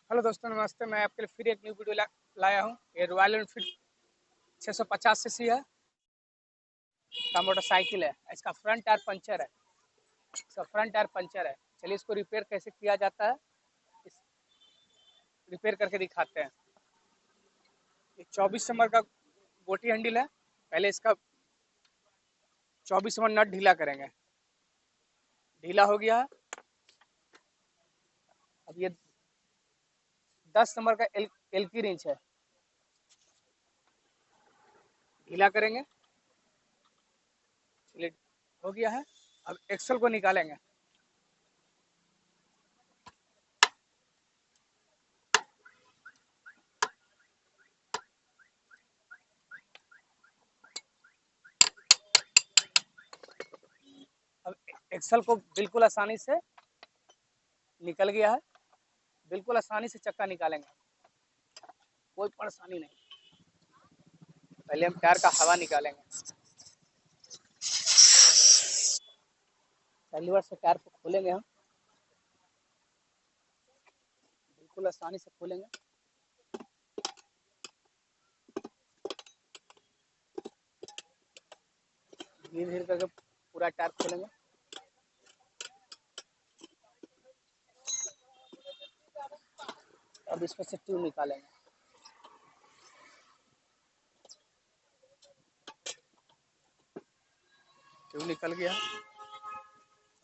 Hello दोस्तों, नमस्ते। मैं आपके लिए फिर एक न्यू वीडियो लाया हूँ। ये रॉयल एनफील्ड 650 सीसी है का मोटरसाइकिल है। इसका फ्रंट टायर पंचर है। चलिए इसको रिपेयर कैसे किया जाता है, इस रिपेयर करके दिखाते हैं। ये 24 नंबर का गोटी हैंडल है। पहले इसका 24 नंबर नट ढीला करेंगे। ढीला हो गया है। अब ये 10 नंबर का एल की रिंच है, ढीला करेंगे। चलिए, हो गया है। अब एक्सल को निकालेंगे। अब एक्सल को बिल्कुल आसानी से निकल गया है। बिल्कुल आसानी से चक्का निकालेंगे, कोई परेशानी नहीं। पहले हम टायर का हवा निकालेंगे। पहली बार से टायर को खोलेंगे हम, बिल्कुल आसानी से खोलेंगे। धीरे धीरे करके पूरा टायर खोलेंगे। अब इसमें से ट्यूब निकालेंगे। ट्यूब निकल गया।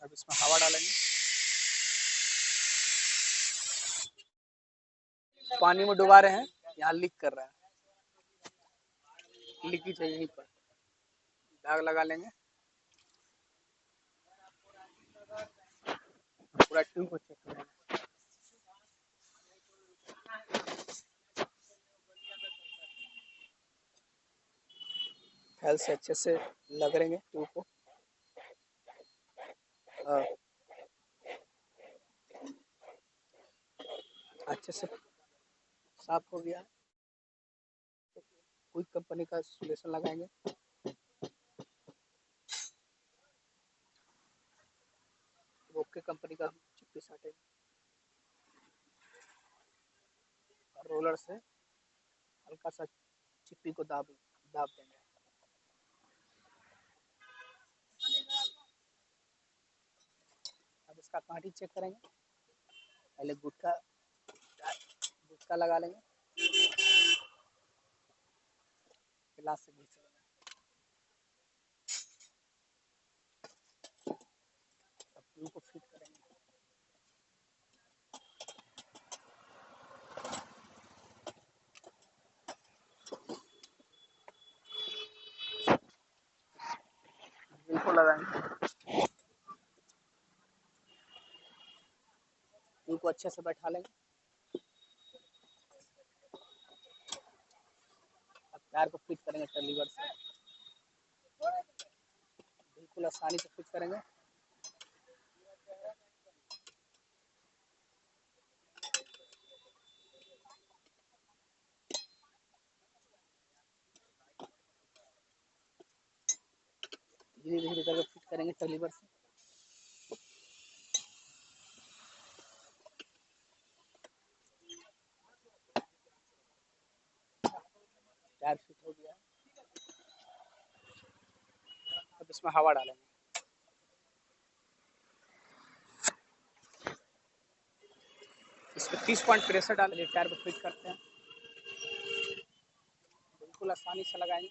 अब इसमें हवा डालेंगे। पानी में डुबा रहे हैं, यहाँ लीक कर रहा है। लीकेज है यहीं पर, दाग लगा लेंगे। पूरा ट्यूब को चेक करेंगे। फैल से अच्छे से लगेंगे ट्यूब को। अच्छे से साफ हो गया। कोई कंपनी का सोल्यूशन लगाएंगे। ओके कंपनी का चिप्पी साटेंगे और रोलर से हल्का सा चिप्पी को दाब दाब देंगे। अब इसका कांटी चेक करेंगे। पहले गुटका लगा लेंगे, गिलास से घिस लेंगे। अब ट्यूब को फिट करेंगे। बिल्कुल लगाएंगे। ट्यूब को अच्छे से बैठा लेंगे। अब टायर को फिट करेंगे लीवर से। बिल्कुल आसानी से फिट करेंगे। धीरे धीरे करके फिट करेंगे लीवर से। टायर फिट हो गया। अब इसमें हवा डालेंगे। इसमें 30 पॉइंट प्रेशर डालेंगे। टायर को फिट करते हैं। बिल्कुल आसानी से लगाएंगे।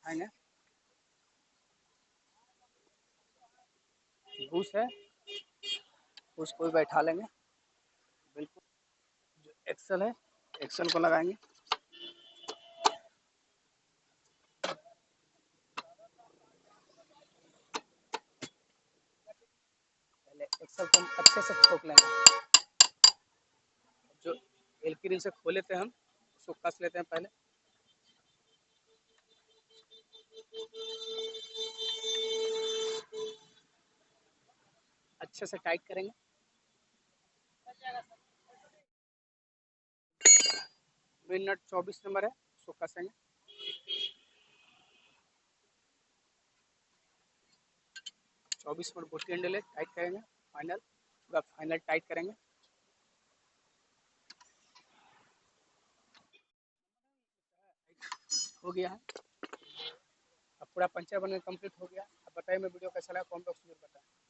आएंगे। घूस है, उसको भी बैठा लेंगे। बिल्कुल। जो एक्सल है, एक्सल को लगाएंगे। पहले एक्सल को हम अच्छे से ठोक लेंगे। जो एल की रिंग से खोले थे हम, उसको कस लेते हैं पहले। अच्छे से टाइट करेंगे। मेन नट 24 नंबर है, उसको कसेंगे। 24 मिनट बोटी एंडल टाइट करेंगे, फाइनल टाइट करेंगे। हो गया है, अब पूरा पंचर बनकर कंप्लीट हो गया। अब बताइए मैं वीडियो कैसा लगा, कॉमेंट बॉक्स में बताएं।